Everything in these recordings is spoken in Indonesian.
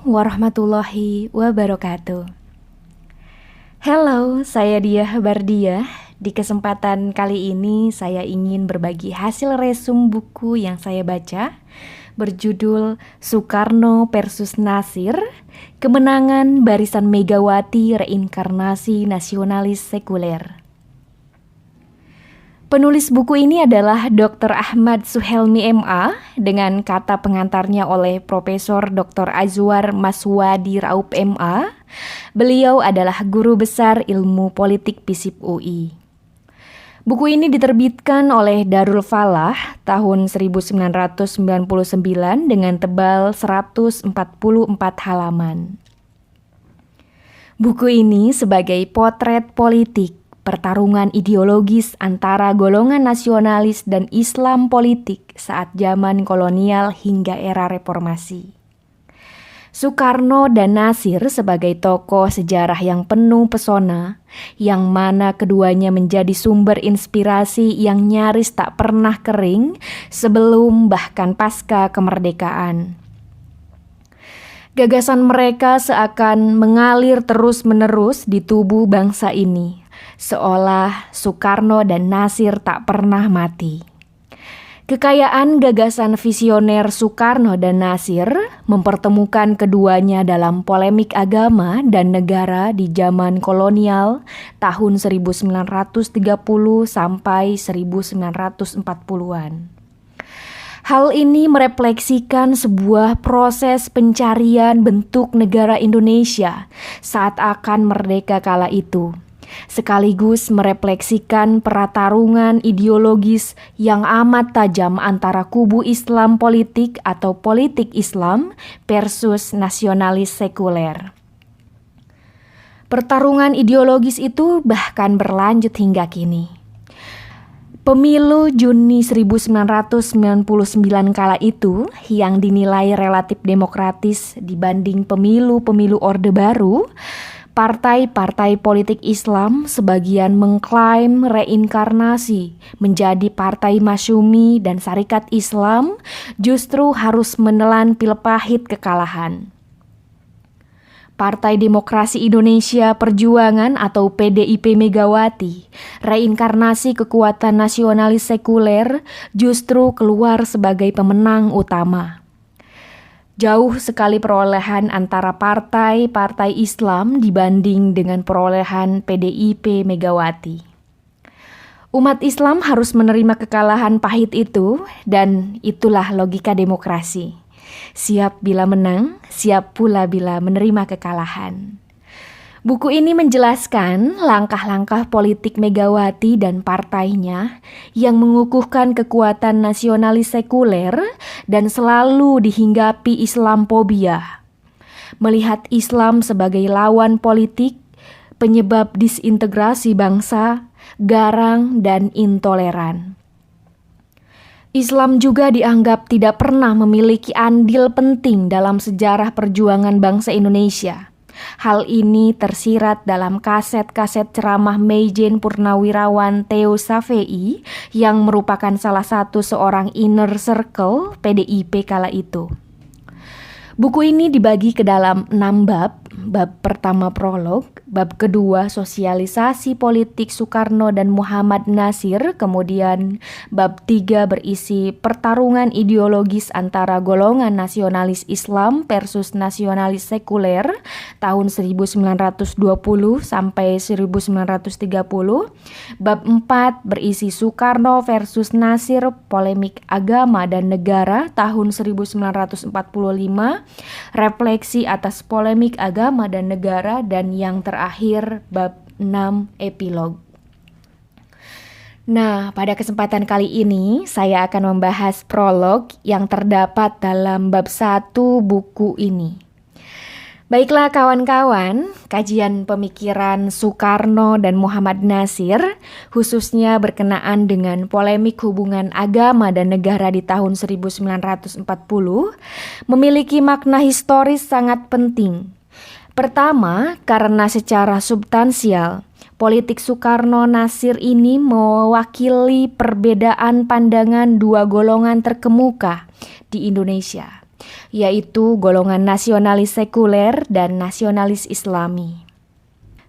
Warahmatullahi wabarakatuh. Halo, saya Diah Bardiah. Di kesempatan kali ini saya ingin berbagi hasil resum buku yang saya baca berjudul Soekarno versus Nasir, Kemenangan Barisan Megawati Reinkarnasi Nasionalis Sekuler. Penulis buku ini adalah Dr. Ahmad Suhelmi MA dengan kata pengantarnya oleh Profesor Dr. Azwar Maswadi Raup MA. Beliau adalah guru besar ilmu politik FISIP UI. Buku ini diterbitkan oleh Darul Falah tahun 1999 dengan tebal 144 halaman. Buku ini sebagai potret politik pertarungan ideologis antara golongan nasionalis dan Islam politik saat zaman kolonial hingga era reformasi. Soekarno dan Nasir sebagai tokoh sejarah yang penuh pesona, yang mana keduanya menjadi sumber inspirasi yang nyaris tak pernah kering sebelum bahkan pasca kemerdekaan. Gagasan mereka seakan mengalir terus-menerus di tubuh bangsa ini, seolah Soekarno dan Nasir tak pernah mati. Kekayaan gagasan visioner Soekarno dan Nasir mempertemukan keduanya dalam polemik agama dan negara di zaman kolonial tahun 1930 sampai 1940-an. Hal ini merefleksikan sebuah proses pencarian bentuk negara Indonesia saat akan merdeka kala itu, sekaligus merefleksikan pertarungan ideologis yang amat tajam antara kubu Islam politik atau politik Islam versus nasionalis sekuler. Pertarungan ideologis itu bahkan berlanjut hingga kini. Pemilu Juni 1999 kala itu yang dinilai relatif demokratis dibanding pemilu-pemilu Orde Baru, partai-partai politik Islam sebagian mengklaim reinkarnasi menjadi Partai Masyumi dan Sarekat Islam justru harus menelan pil pahit kekalahan. Partai Demokrasi Indonesia Perjuangan atau PDIP Megawati, reinkarnasi kekuatan nasionalis sekuler, justru keluar sebagai pemenang utama. Jauh sekali perolehan antara partai-partai Islam dibanding dengan perolehan PDIP Megawati. Umat Islam harus menerima kekalahan pahit itu, dan itulah logika demokrasi. Siap bila menang, siap pula bila menerima kekalahan. Buku ini menjelaskan langkah-langkah politik Megawati dan partainya yang mengukuhkan kekuatan nasionalis sekuler dan selalu dihinggapi Islamophobia. Melihat Islam sebagai lawan politik, penyebab disintegrasi bangsa, garang dan intoleran. Islam juga dianggap tidak pernah memiliki andil penting dalam sejarah perjuangan bangsa Indonesia. Hal ini tersirat dalam kaset-kaset ceramah Meijen Purnawirawan Theo Safei yang merupakan salah satu seorang inner circle PDIP kala itu. Buku ini dibagi ke dalam 6 bab. Bab pertama prolog, bab kedua sosialisasi politik Soekarno dan Muhammad Nasir, kemudian bab 3 berisi pertarungan ideologis antara golongan nasionalis Islam versus nasionalis sekuler tahun 1920 sampai 1930. Bab 4 berisi Soekarno versus Nasir, polemik agama dan negara tahun 1945, refleksi atas polemik agama dan negara, dan yang terakhir bab 6 epilog. Nah, pada kesempatan kali ini saya akan membahas prolog yang terdapat dalam bab 1 buku ini. Baiklah kawan-kawan, kajian pemikiran Soekarno dan Muhammad Nasir, khususnya berkenaan dengan polemik hubungan agama dan negara di tahun 1940, memiliki makna historis sangat penting. Pertama, karena secara substansial, politik Soekarno-Nasir ini mewakili perbedaan pandangan dua golongan terkemuka di Indonesia, yaitu golongan nasionalis sekuler dan nasionalis Islami.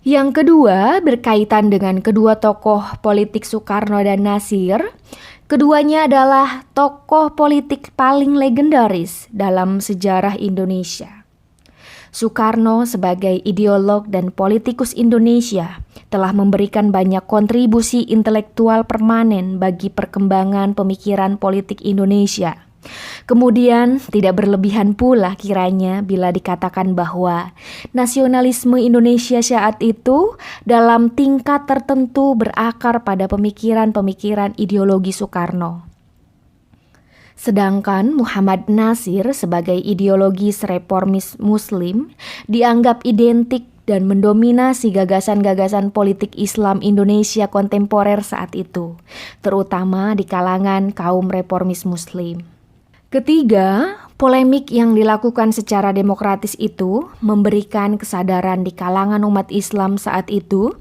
Yang kedua, berkaitan dengan kedua tokoh politik Soekarno dan Nasir. Keduanya adalah tokoh politik paling legendaris dalam sejarah Indonesia. Soekarno sebagai ideolog dan politikus Indonesia telah memberikan banyak kontribusi intelektual permanen bagi perkembangan pemikiran politik Indonesia. Kemudian tidak berlebihan pula kiranya bila dikatakan bahwa nasionalisme Indonesia saat itu dalam tingkat tertentu berakar pada pemikiran-pemikiran ideologi Soekarno. Sedangkan Muhammad Nasir sebagai ideologis reformis Muslim dianggap identik dan mendominasi gagasan-gagasan politik Islam Indonesia kontemporer saat itu, terutama di kalangan kaum reformis Muslim. Ketiga, polemik yang dilakukan secara demokratis itu memberikan kesadaran di kalangan umat Islam saat itu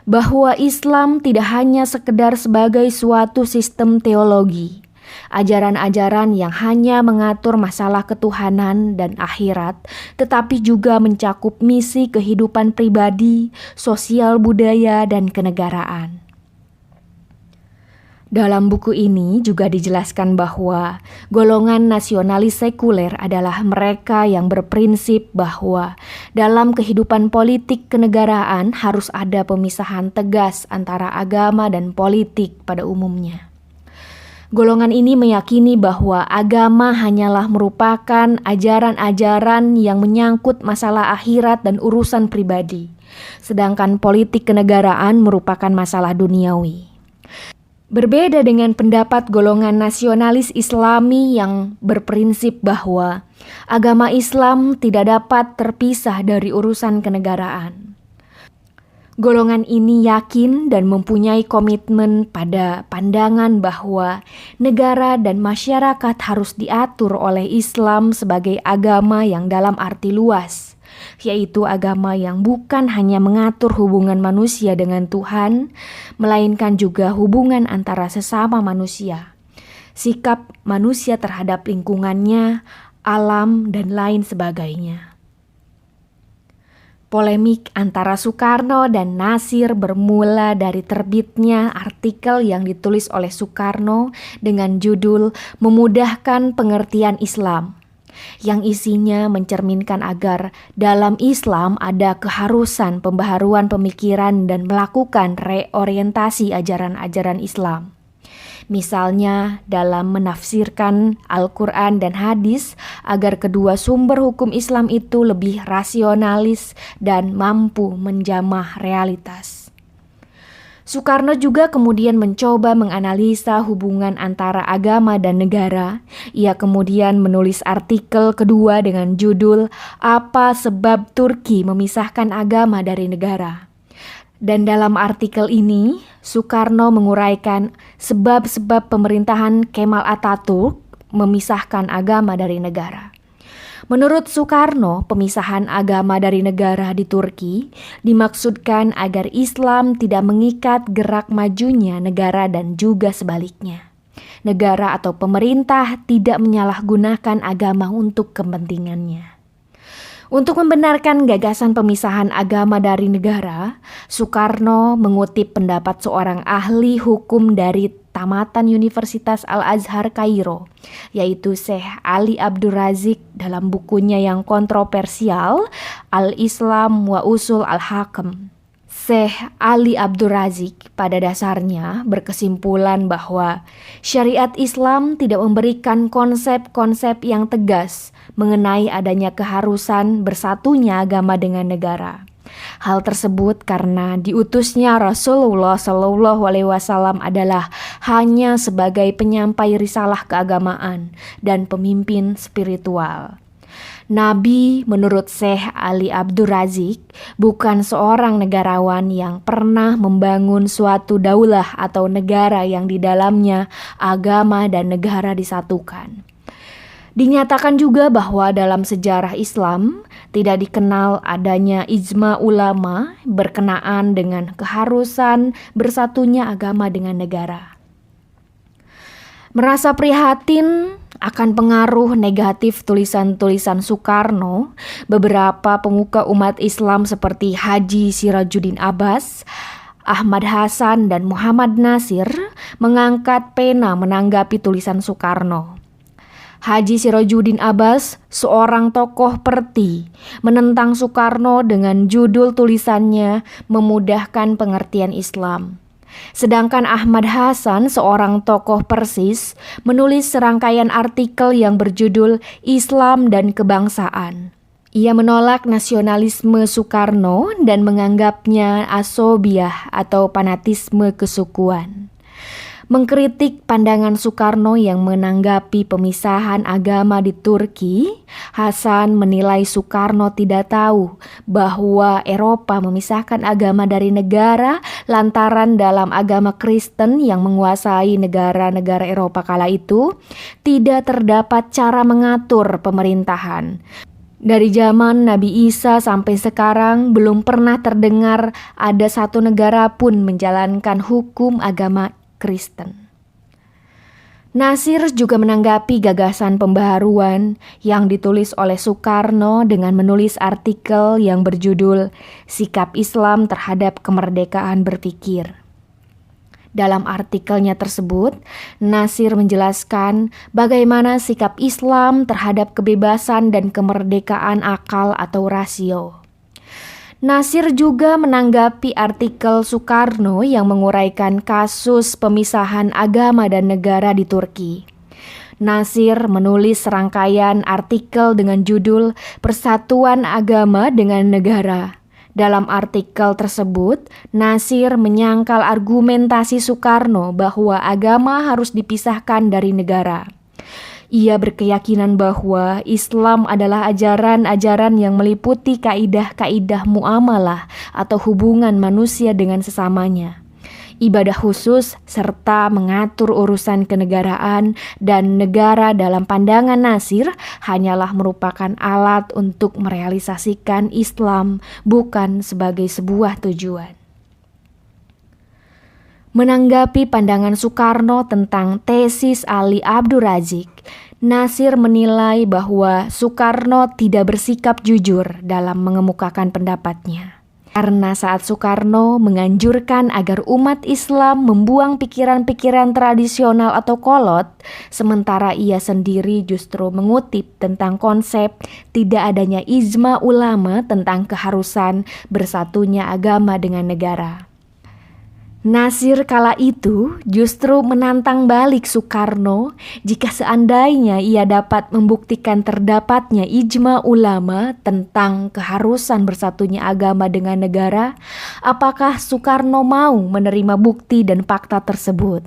bahwa Islam tidak hanya sekedar sebagai suatu sistem teologi, ajaran-ajaran yang hanya mengatur masalah ketuhanan dan akhirat, tetapi juga mencakup misi kehidupan pribadi, sosial budaya, dan kenegaraan. Dalam buku ini juga dijelaskan bahwa golongan nasionalis sekuler adalah mereka yang berprinsip bahwa dalam kehidupan politik kenegaraan harus ada pemisahan tegas antara agama dan politik pada umumnya. Golongan ini meyakini bahwa agama hanyalah merupakan ajaran-ajaran yang menyangkut masalah akhirat dan urusan pribadi, sedangkan politik kenegaraan merupakan masalah duniawi. Berbeda dengan pendapat golongan nasionalis Islami yang berprinsip bahwa agama Islam tidak dapat terpisah dari urusan kenegaraan. Golongan ini yakin dan mempunyai komitmen pada pandangan bahwa negara dan masyarakat harus diatur oleh Islam sebagai agama yang dalam arti luas, yaitu agama yang bukan hanya mengatur hubungan manusia dengan Tuhan, melainkan juga hubungan antara sesama manusia, sikap manusia terhadap lingkungannya, alam, dan lain sebagainya. Polemik antara Soekarno dan Nasir bermula dari terbitnya artikel yang ditulis oleh Soekarno dengan judul "Memudahkan Pengertian Islam", yang isinya mencerminkan agar dalam Islam ada keharusan pembaharuan pemikiran dan melakukan reorientasi ajaran-ajaran Islam. Misalnya dalam menafsirkan Al-Quran dan hadis agar kedua sumber hukum Islam itu lebih rasionalis dan mampu menjamah realitas. Soekarno juga kemudian mencoba menganalisa hubungan antara agama dan negara. Ia kemudian menulis artikel kedua dengan judul "Apa Sebab Turki Memisahkan Agama dari Negara?" Dan dalam artikel ini, Soekarno menguraikan sebab-sebab pemerintahan Kemal Atatürk memisahkan agama dari negara. Menurut Soekarno, pemisahan agama dari negara di Turki dimaksudkan agar Islam tidak mengikat gerak majunya negara dan juga sebaliknya. Negara atau pemerintah tidak menyalahgunakan agama untuk kepentingannya. Untuk membenarkan gagasan pemisahan agama dari negara, Soekarno mengutip pendapat seorang ahli hukum dari tamatan Universitas Al-Azhar Kairo, yaitu Syekh Ali Abdur Razik dalam bukunya yang kontroversial Al-Islam wa Usul Al-Hakam. Syekh Ali Abdur Razik pada dasarnya berkesimpulan bahwa syariat Islam tidak memberikan konsep-konsep yang tegas mengenai adanya keharusan bersatunya agama dengan negara. Hal tersebut karena diutusnya Rasulullah SAW adalah hanya sebagai penyampai risalah keagamaan dan pemimpin spiritual. Nabi menurut Syekh Ali Abdur Razik bukan seorang negarawan yang pernah membangun suatu daulah atau negara yang di dalamnya agama dan negara disatukan. Dinyatakan juga bahwa dalam sejarah Islam tidak dikenal adanya ijma ulama berkenaan dengan keharusan bersatunya agama dengan negara. Merasa prihatin, akan pengaruh negatif tulisan-tulisan Soekarno, beberapa pemuka umat Islam seperti Haji Sirajuddin Abbas, Ahmad Hasan, dan Muhammad Nasir mengangkat pena menanggapi tulisan Soekarno. Haji Sirajuddin Abbas, seorang tokoh perti, menentang Soekarno dengan judul tulisannya memudahkan pengertian Islam. Sedangkan Ahmad Hasan, seorang tokoh Persis, menulis serangkaian artikel yang berjudul Islam dan Kebangsaan. Ia menolak nasionalisme Soekarno dan menganggapnya asobiah atau fanatisme kesukuan. Mengkritik pandangan Soekarno yang menanggapi pemisahan agama di Turki, Hasan menilai Soekarno tidak tahu bahwa Eropa memisahkan agama dari negara lantaran dalam agama Kristen yang menguasai negara-negara Eropa kala itu tidak terdapat cara mengatur pemerintahan. Dari zaman Nabi Isa sampai sekarang belum pernah terdengar ada satu negara pun menjalankan hukum agama Kristen. Nasir juga menanggapi gagasan pembaharuan yang ditulis oleh Soekarno dengan menulis artikel yang berjudul Sikap Islam Terhadap Kemerdekaan Berpikir. Dalam artikelnya tersebut, Nasir menjelaskan bagaimana sikap Islam terhadap kebebasan dan kemerdekaan akal atau rasio. Nasir juga menanggapi artikel Soekarno yang menguraikan kasus pemisahan agama dan negara di Turki. Nasir menulis serangkaian artikel dengan judul Persatuan Agama dengan Negara. Dalam artikel tersebut, Nasir menyangkal argumentasi Soekarno bahwa agama harus dipisahkan dari negara. Ia berkeyakinan bahwa Islam adalah ajaran-ajaran yang meliputi kaidah-kaidah muamalah atau hubungan manusia dengan sesamanya, ibadah khusus, serta mengatur urusan kenegaraan, dan negara dalam pandangan Nasir hanyalah merupakan alat untuk merealisasikan Islam, bukan sebagai sebuah tujuan. Menanggapi pandangan Soekarno tentang tesis Ali Abdur Razik, Nasir menilai bahwa Soekarno tidak bersikap jujur dalam mengemukakan pendapatnya. Karena saat Soekarno menganjurkan agar umat Islam membuang pikiran-pikiran tradisional atau kolot, sementara ia sendiri justru mengutip tentang konsep tidak adanya ijma ulama tentang keharusan bersatunya agama dengan negara. Nasir kala itu justru menantang balik Soekarno jika seandainya ia dapat membuktikan terdapatnya ijma ulama tentang keharusan bersatunya agama dengan negara, apakah Soekarno mau menerima bukti dan fakta tersebut?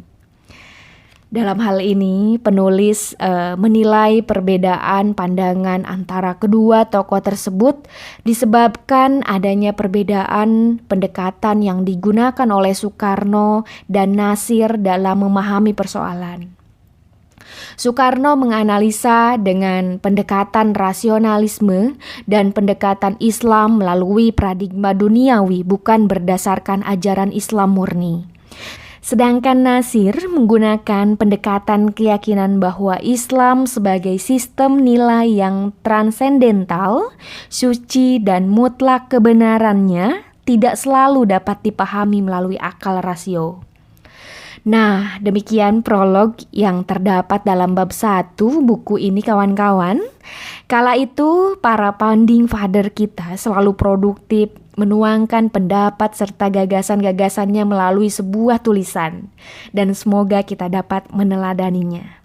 Dalam hal ini, penulis menilai perbedaan pandangan antara kedua tokoh tersebut disebabkan adanya perbedaan pendekatan yang digunakan oleh Soekarno dan Nasir dalam memahami persoalan. Soekarno menganalisa dengan pendekatan rasionalisme dan pendekatan Islam melalui paradigma duniawi, bukan berdasarkan ajaran Islam murni. Sedangkan Nasir menggunakan pendekatan keyakinan bahwa Islam sebagai sistem nilai yang transendental, suci dan mutlak kebenarannya tidak selalu dapat dipahami melalui akal rasio. Nah, demikian prolog yang terdapat dalam bab 1 buku ini kawan-kawan. Kala itu para founding father kita selalu produktif menuangkan pendapat serta gagasan-gagasannya melalui sebuah tulisan, dan semoga kita dapat meneladaninya.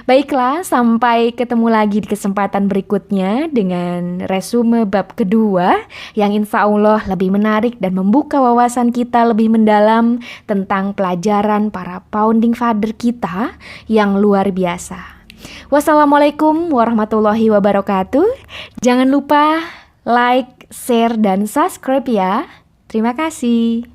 Baiklah, sampai ketemu lagi di kesempatan berikutnya dengan resume bab kedua yang insya Allah lebih menarik dan membuka wawasan kita lebih mendalam tentang pelajaran para founding father kita yang luar biasa. Wassalamualaikum warahmatullahi wabarakatuh. Jangan lupa like, share, dan subscribe ya. Terima kasih.